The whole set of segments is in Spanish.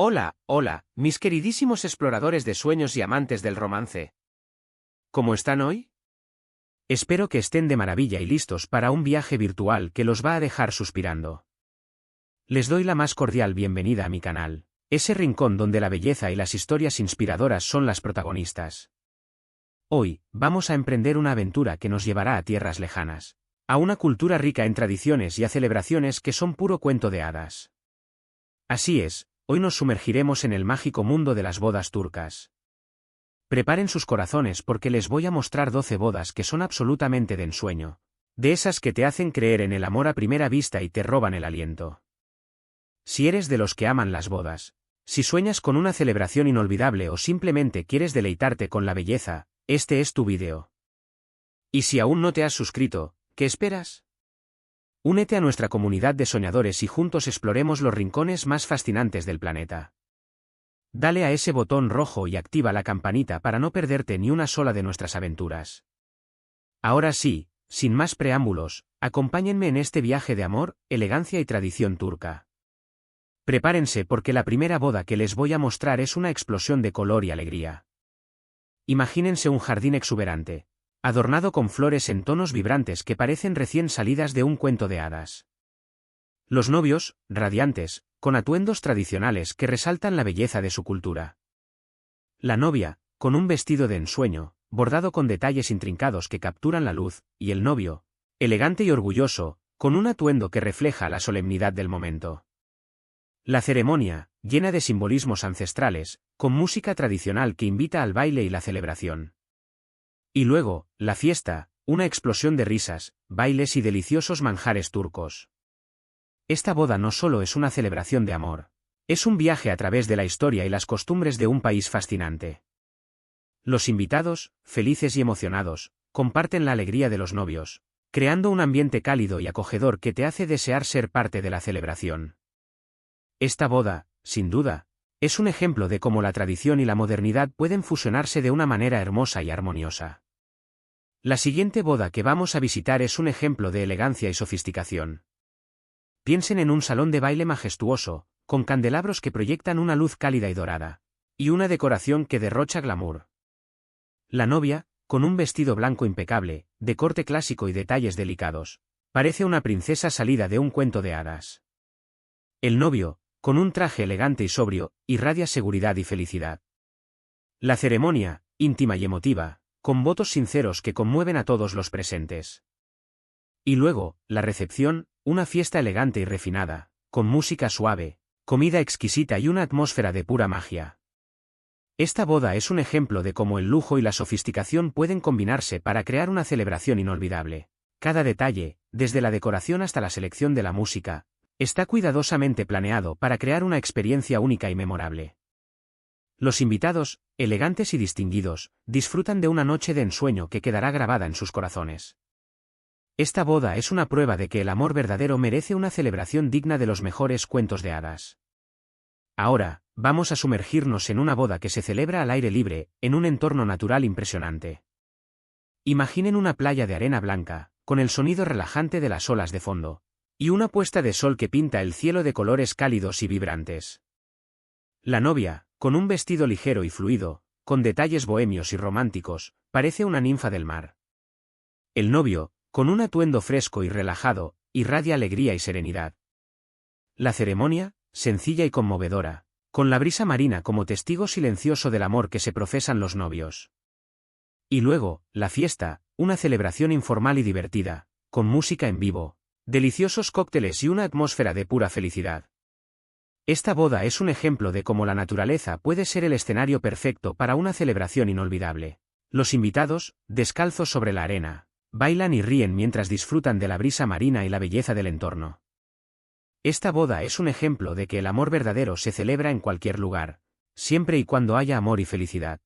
Hola, hola, mis queridísimos exploradores de sueños y amantes del romance. ¿Cómo están hoy? Espero que estén de maravilla y listos para un viaje virtual que los va a dejar suspirando. Les doy la más cordial bienvenida a mi canal, ese rincón donde la belleza y las historias inspiradoras son las protagonistas. Hoy, vamos a emprender una aventura que nos llevará a tierras lejanas, a una cultura rica en tradiciones y a celebraciones que son puro cuento de hadas. Así es. Hoy nos sumergiremos en el mágico mundo de las bodas turcas. Preparen sus corazones porque les voy a mostrar 12 bodas que son absolutamente de ensueño, de esas que te hacen creer en el amor a primera vista y te roban el aliento. Si eres de los que aman las bodas, si sueñas con una celebración inolvidable o simplemente quieres deleitarte con la belleza, este es tu vídeo. Y si aún no te has suscrito, ¿qué esperas? Únete a nuestra comunidad de soñadores y juntos exploremos los rincones más fascinantes del planeta. Dale a ese botón rojo y activa la campanita para no perderte ni una sola de nuestras aventuras. Ahora sí, sin más preámbulos, acompáñenme en este viaje de amor, elegancia y tradición turca. Prepárense porque la primera boda que les voy a mostrar es una explosión de color y alegría. Imagínense un jardín exuberante, adornado con flores en tonos vibrantes que parecen recién salidas de un cuento de hadas. Los novios, radiantes, con atuendos tradicionales que resaltan la belleza de su cultura. La novia, con un vestido de ensueño, bordado con detalles intrincados que capturan la luz, y el novio, elegante y orgulloso, con un atuendo que refleja la solemnidad del momento. La ceremonia, llena de simbolismos ancestrales, con música tradicional que invita al baile y la celebración. Y luego, la fiesta, una explosión de risas, bailes y deliciosos manjares turcos. Esta boda no solo es una celebración de amor, es un viaje a través de la historia y las costumbres de un país fascinante. Los invitados, felices y emocionados, comparten la alegría de los novios, creando un ambiente cálido y acogedor que te hace desear ser parte de la celebración. Esta boda, sin duda, es un ejemplo de cómo la tradición y la modernidad pueden fusionarse de una manera hermosa y armoniosa. La siguiente boda que vamos a visitar es un ejemplo de elegancia y sofisticación. Piensen en un salón de baile majestuoso, con candelabros que proyectan una luz cálida y dorada, y una decoración que derrocha glamour. La novia, con un vestido blanco impecable, de corte clásico y detalles delicados, parece una princesa salida de un cuento de hadas. El novio, con un traje elegante y sobrio, irradia seguridad y felicidad. La ceremonia, íntima y emotiva, con votos sinceros que conmueven a todos los presentes. Y luego, la recepción, una fiesta elegante y refinada, con música suave, comida exquisita y una atmósfera de pura magia. Esta boda es un ejemplo de cómo el lujo y la sofisticación pueden combinarse para crear una celebración inolvidable. Cada detalle, desde la decoración hasta la selección de la música, está cuidadosamente planeado para crear una experiencia única y memorable. Los invitados, elegantes y distinguidos, disfrutan de una noche de ensueño que quedará grabada en sus corazones. Esta boda es una prueba de que el amor verdadero merece una celebración digna de los mejores cuentos de hadas. Ahora, vamos a sumergirnos en una boda que se celebra al aire libre, en un entorno natural impresionante. Imaginen una playa de arena blanca, con el sonido relajante de las olas de fondo, y una puesta de sol que pinta el cielo de colores cálidos y vibrantes. La novia, con un vestido ligero y fluido, con detalles bohemios y románticos, parece una ninfa del mar. El novio, con un atuendo fresco y relajado, irradia alegría y serenidad. La ceremonia, sencilla y conmovedora, con la brisa marina como testigo silencioso del amor que se profesan los novios. Y luego, la fiesta, una celebración informal y divertida, con música en vivo, deliciosos cócteles y una atmósfera de pura felicidad. Esta boda es un ejemplo de cómo la naturaleza puede ser el escenario perfecto para una celebración inolvidable. Los invitados, descalzos sobre la arena, bailan y ríen mientras disfrutan de la brisa marina y la belleza del entorno. Esta boda es un ejemplo de que el amor verdadero se celebra en cualquier lugar, siempre y cuando haya amor y felicidad.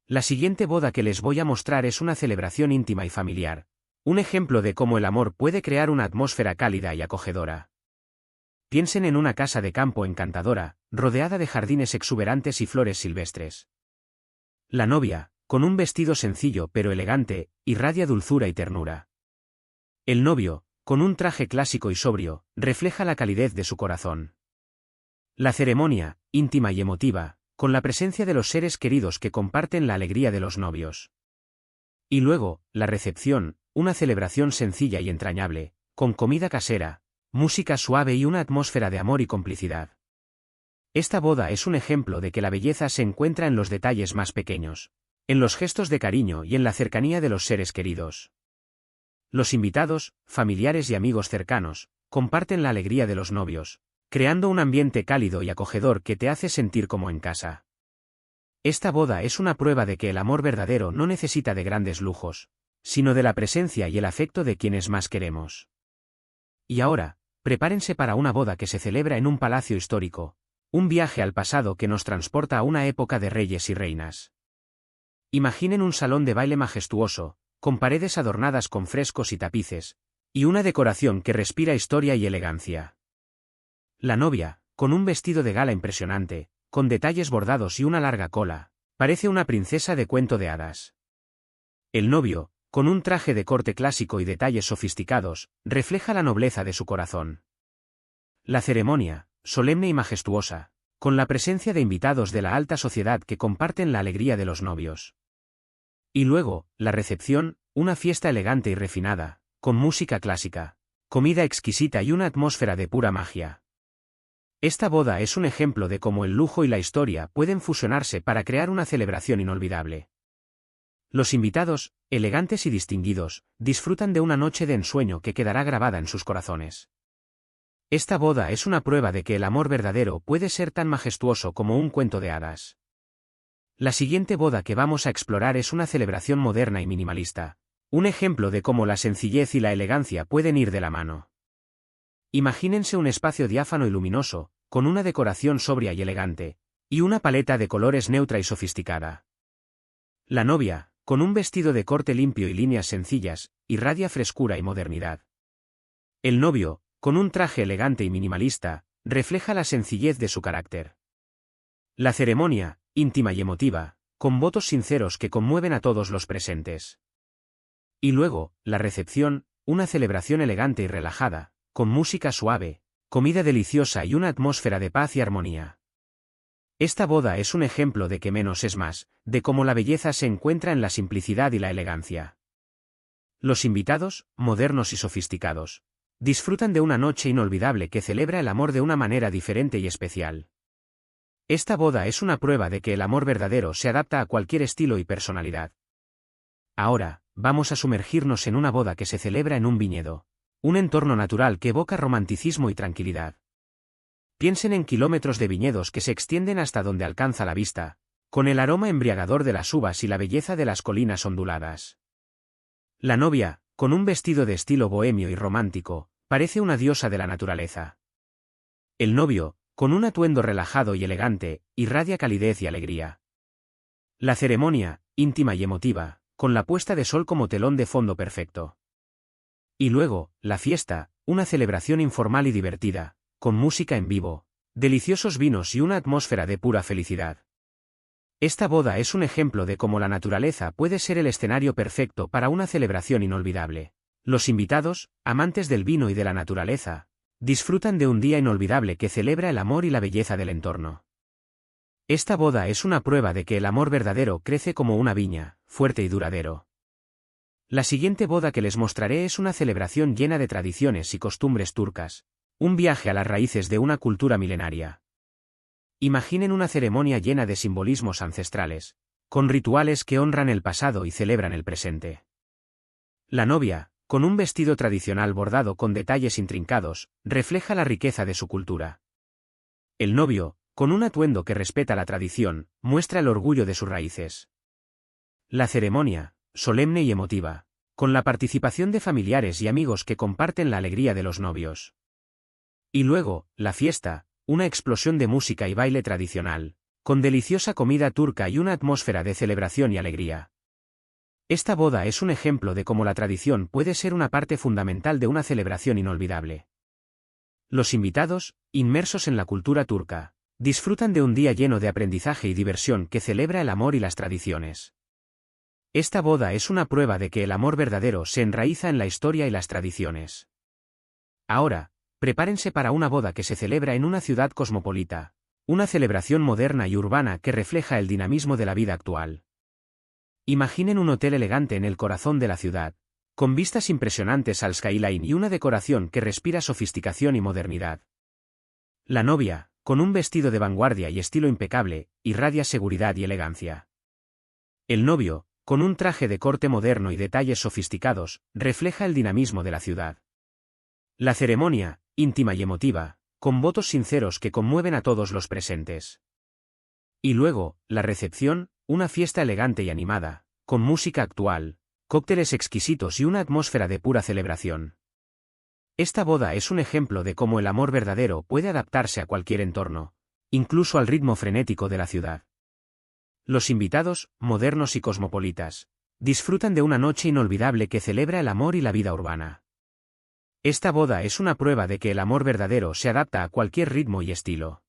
La siguiente boda que les voy a mostrar es una celebración íntima y familiar, un ejemplo de cómo el amor puede crear una atmósfera cálida y acogedora. Piensen en una casa de campo encantadora, rodeada de jardines exuberantes y flores silvestres. La novia, con un vestido sencillo pero elegante, irradia dulzura y ternura. El novio, con un traje clásico y sobrio, refleja la calidez de su corazón. La ceremonia, íntima y emotiva, con la presencia de los seres queridos que comparten la alegría de los novios. Y luego, la recepción, una celebración sencilla y entrañable, con comida casera, música suave y una atmósfera de amor y complicidad. Esta boda es un ejemplo de que la belleza se encuentra en los detalles más pequeños, en los gestos de cariño y en la cercanía de los seres queridos. Los invitados, familiares y amigos cercanos, comparten la alegría de los novios, creando un ambiente cálido y acogedor que te hace sentir como en casa. Esta boda es una prueba de que el amor verdadero no necesita de grandes lujos, sino de la presencia y el afecto de quienes más queremos. Y ahora, prepárense para una boda que se celebra en un palacio histórico, un viaje al pasado que nos transporta a una época de reyes y reinas. Imaginen un salón de baile majestuoso, con paredes adornadas con frescos y tapices, y una decoración que respira historia y elegancia. La novia, con un vestido de gala impresionante, con detalles bordados y una larga cola, parece una princesa de cuento de hadas. El novio, con un traje de corte clásico y detalles sofisticados, refleja la nobleza de su corazón. La ceremonia, solemne y majestuosa, con la presencia de invitados de la alta sociedad que comparten la alegría de los novios. Y luego, la recepción, una fiesta elegante y refinada, con música clásica, comida exquisita y una atmósfera de pura magia. Esta boda es un ejemplo de cómo el lujo y la historia pueden fusionarse para crear una celebración inolvidable. Los invitados, elegantes y distinguidos, disfrutan de una noche de ensueño que quedará grabada en sus corazones. Esta boda es una prueba de que el amor verdadero puede ser tan majestuoso como un cuento de hadas. La siguiente boda que vamos a explorar es una celebración moderna y minimalista, un ejemplo de cómo la sencillez y la elegancia pueden ir de la mano. Imagínense un espacio diáfano y luminoso, con una decoración sobria y elegante, y una paleta de colores neutra y sofisticada. La novia, con un vestido de corte limpio y líneas sencillas, irradia frescura y modernidad. El novio, con un traje elegante y minimalista, refleja la sencillez de su carácter. La ceremonia, íntima y emotiva, con votos sinceros que conmueven a todos los presentes. Y luego, la recepción, una celebración elegante y relajada, con música suave, comida deliciosa y una atmósfera de paz y armonía. Esta boda es un ejemplo de que menos es más, de cómo la belleza se encuentra en la simplicidad y la elegancia. Los invitados, modernos y sofisticados, disfrutan de una noche inolvidable que celebra el amor de una manera diferente y especial. Esta boda es una prueba de que el amor verdadero se adapta a cualquier estilo y personalidad. Ahora, vamos a sumergirnos en una boda que se celebra en un viñedo, un entorno natural que evoca romanticismo y tranquilidad. Piensen en kilómetros de viñedos que se extienden hasta donde alcanza la vista, con el aroma embriagador de las uvas y la belleza de las colinas onduladas. La novia, con un vestido de estilo bohemio y romántico, parece una diosa de la naturaleza. El novio, con un atuendo relajado y elegante, irradia calidez y alegría. La ceremonia, íntima y emotiva, con la puesta de sol como telón de fondo perfecto. Y luego, la fiesta, una celebración informal y divertida, con música en vivo, deliciosos vinos y una atmósfera de pura felicidad. Esta boda es un ejemplo de cómo la naturaleza puede ser el escenario perfecto para una celebración inolvidable. Los invitados, amantes del vino y de la naturaleza, disfrutan de un día inolvidable que celebra el amor y la belleza del entorno. Esta boda es una prueba de que el amor verdadero crece como una viña, fuerte y duradero. La siguiente boda que les mostraré es una celebración llena de tradiciones y costumbres turcas, un viaje a las raíces de una cultura milenaria. Imaginen una ceremonia llena de simbolismos ancestrales, con rituales que honran el pasado y celebran el presente. La novia, con un vestido tradicional bordado con detalles intrincados, refleja la riqueza de su cultura. El novio, con un atuendo que respeta la tradición, muestra el orgullo de sus raíces. La ceremonia, solemne y emotiva, con la participación de familiares y amigos que comparten la alegría de los novios. Y luego, la fiesta, una explosión de música y baile tradicional, con deliciosa comida turca y una atmósfera de celebración y alegría. Esta boda es un ejemplo de cómo la tradición puede ser una parte fundamental de una celebración inolvidable. Los invitados, inmersos en la cultura turca, disfrutan de un día lleno de aprendizaje y diversión que celebra el amor y las tradiciones. Esta boda es una prueba de que el amor verdadero se enraiza en la historia y las tradiciones. Ahora, prepárense para una boda que se celebra en una ciudad cosmopolita, una celebración moderna y urbana que refleja el dinamismo de la vida actual. Imaginen un hotel elegante en el corazón de la ciudad, con vistas impresionantes al skyline y una decoración que respira sofisticación y modernidad. La novia, con un vestido de vanguardia y estilo impecable, irradia seguridad y elegancia. El novio, con un traje de corte moderno y detalles sofisticados, refleja el dinamismo de la ciudad. La ceremonia, íntima y emotiva, con votos sinceros que conmueven a todos los presentes. Y luego, la recepción, una fiesta elegante y animada, con música actual, cócteles exquisitos y una atmósfera de pura celebración. Esta boda es un ejemplo de cómo el amor verdadero puede adaptarse a cualquier entorno, incluso al ritmo frenético de la ciudad. Los invitados, modernos y cosmopolitas, disfrutan de una noche inolvidable que celebra el amor y la vida urbana. Esta boda es una prueba de que el amor verdadero se adapta a cualquier ritmo y estilo.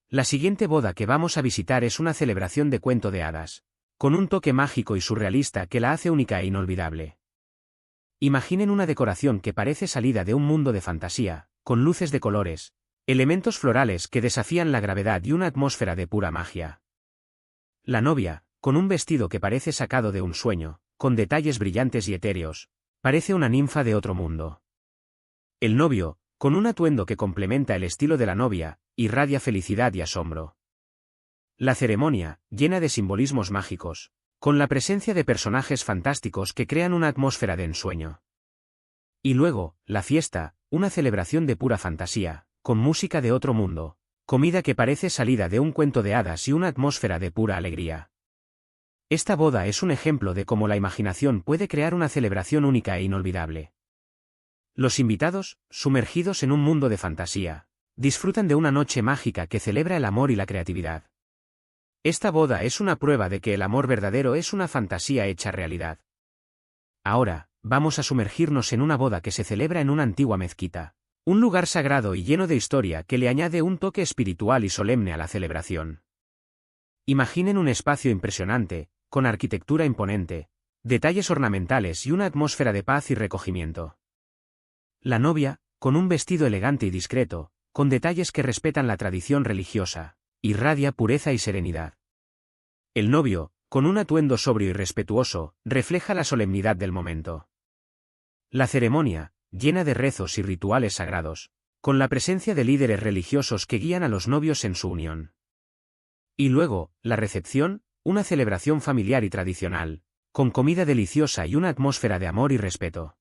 La siguiente boda que vamos a visitar es una celebración de cuento de hadas, con un toque mágico y surrealista que la hace única e inolvidable. Imaginen una decoración que parece salida de un mundo de fantasía, con luces de colores, elementos florales que desafían la gravedad y una atmósfera de pura magia. La novia, con un vestido que parece sacado de un sueño, con detalles brillantes y etéreos, parece una ninfa de otro mundo. El novio, con un atuendo que complementa el estilo de la novia, irradia felicidad y asombro. La ceremonia, llena de simbolismos mágicos, con la presencia de personajes fantásticos que crean una atmósfera de ensueño. Y luego, la fiesta, una celebración de pura fantasía, con música de otro mundo, comida que parece salida de un cuento de hadas y una atmósfera de pura alegría. Esta boda es un ejemplo de cómo la imaginación puede crear una celebración única e inolvidable. Los invitados, sumergidos en un mundo de fantasía, disfrutan de una noche mágica que celebra el amor y la creatividad. Esta boda es una prueba de que el amor verdadero es una fantasía hecha realidad. Ahora, vamos a sumergirnos en una boda que se celebra en una antigua mezquita, un lugar sagrado y lleno de historia que le añade un toque espiritual y solemne a la celebración. Imaginen un espacio impresionante, con arquitectura imponente, detalles ornamentales y una atmósfera de paz y recogimiento. La novia, con un vestido elegante y discreto, con detalles que respetan la tradición religiosa, irradia pureza y serenidad. El novio, con un atuendo sobrio y respetuoso, refleja la solemnidad del momento. La ceremonia, llena de rezos y rituales sagrados, con la presencia de líderes religiosos que guían a los novios en su unión. Y luego, la recepción, una celebración familiar y tradicional, con comida deliciosa y una atmósfera de amor y respeto.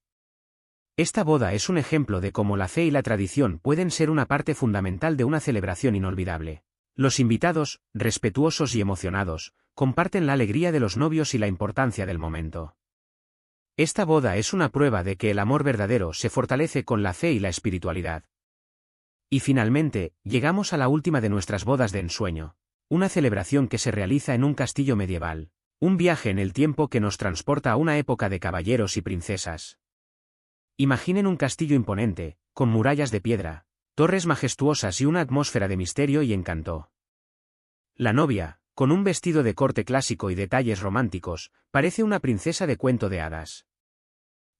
Esta boda es un ejemplo de cómo la fe y la tradición pueden ser una parte fundamental de una celebración inolvidable. Los invitados, respetuosos y emocionados, comparten la alegría de los novios y la importancia del momento. Esta boda es una prueba de que el amor verdadero se fortalece con la fe y la espiritualidad. Y finalmente, llegamos a la última de nuestras bodas de ensueño, una celebración que se realiza en un castillo medieval, un viaje en el tiempo que nos transporta a una época de caballeros y princesas. Imaginen un castillo imponente, con murallas de piedra, torres majestuosas y una atmósfera de misterio y encanto. La novia, con un vestido de corte clásico y detalles románticos, parece una princesa de cuento de hadas.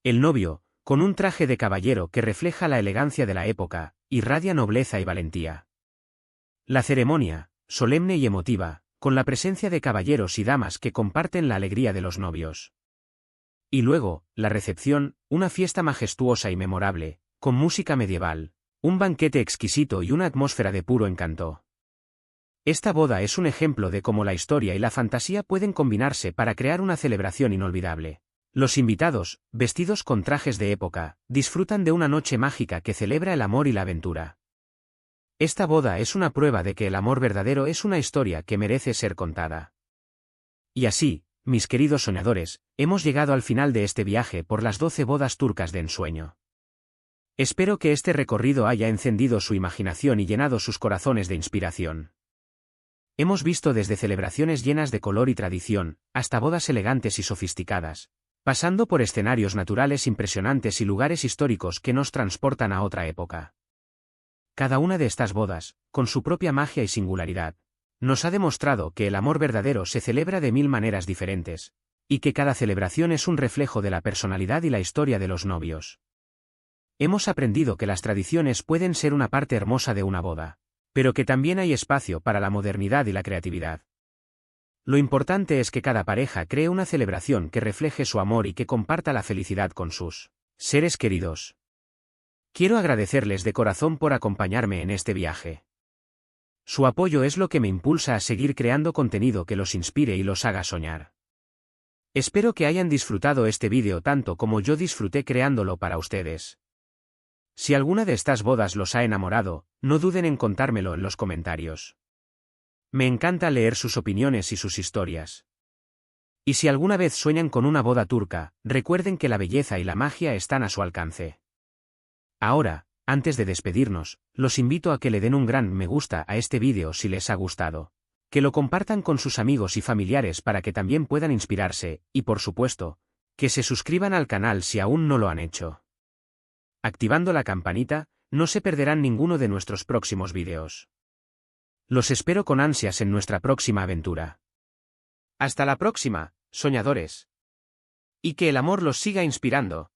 El novio, con un traje de caballero que refleja la elegancia de la época, irradia nobleza y valentía. La ceremonia, solemne y emotiva, con la presencia de caballeros y damas que comparten la alegría de los novios. Y luego, la recepción, una fiesta majestuosa y memorable, con música medieval, un banquete exquisito y una atmósfera de puro encanto. Esta boda es un ejemplo de cómo la historia y la fantasía pueden combinarse para crear una celebración inolvidable. Los invitados, vestidos con trajes de época, disfrutan de una noche mágica que celebra el amor y la aventura. Esta boda es una prueba de que el amor verdadero es una historia que merece ser contada. Y así, mis queridos soñadores, hemos llegado al final de este viaje por las 12 bodas turcas de ensueño. Espero que este recorrido haya encendido su imaginación y llenado sus corazones de inspiración. Hemos visto desde celebraciones llenas de color y tradición, hasta bodas elegantes y sofisticadas, pasando por escenarios naturales impresionantes y lugares históricos que nos transportan a otra época. Cada una de estas bodas, con su propia magia y singularidad, nos ha demostrado que el amor verdadero se celebra de 1000 maneras diferentes, y que cada celebración es un reflejo de la personalidad y la historia de los novios. Hemos aprendido que las tradiciones pueden ser una parte hermosa de una boda, pero que también hay espacio para la modernidad y la creatividad. Lo importante es que cada pareja cree una celebración que refleje su amor y que comparta la felicidad con sus seres queridos. Quiero agradecerles de corazón por acompañarme en este viaje. Su apoyo es lo que me impulsa a seguir creando contenido que los inspire y los haga soñar. Espero que hayan disfrutado este vídeo tanto como yo disfruté creándolo para ustedes. Si alguna de estas bodas los ha enamorado, no duden en contármelo en los comentarios. Me encanta leer sus opiniones y sus historias. Y si alguna vez sueñan con una boda turca, recuerden que la belleza y la magia están a su alcance. Ahora, antes de despedirnos, los invito a que le den un gran me gusta a este vídeo si les ha gustado. Que lo compartan con sus amigos y familiares para que también puedan inspirarse, y por supuesto, que se suscriban al canal si aún no lo han hecho. Activando la campanita, no se perderán ninguno de nuestros próximos vídeos. Los espero con ansias en nuestra próxima aventura. Hasta la próxima, soñadores. Y que el amor los siga inspirando.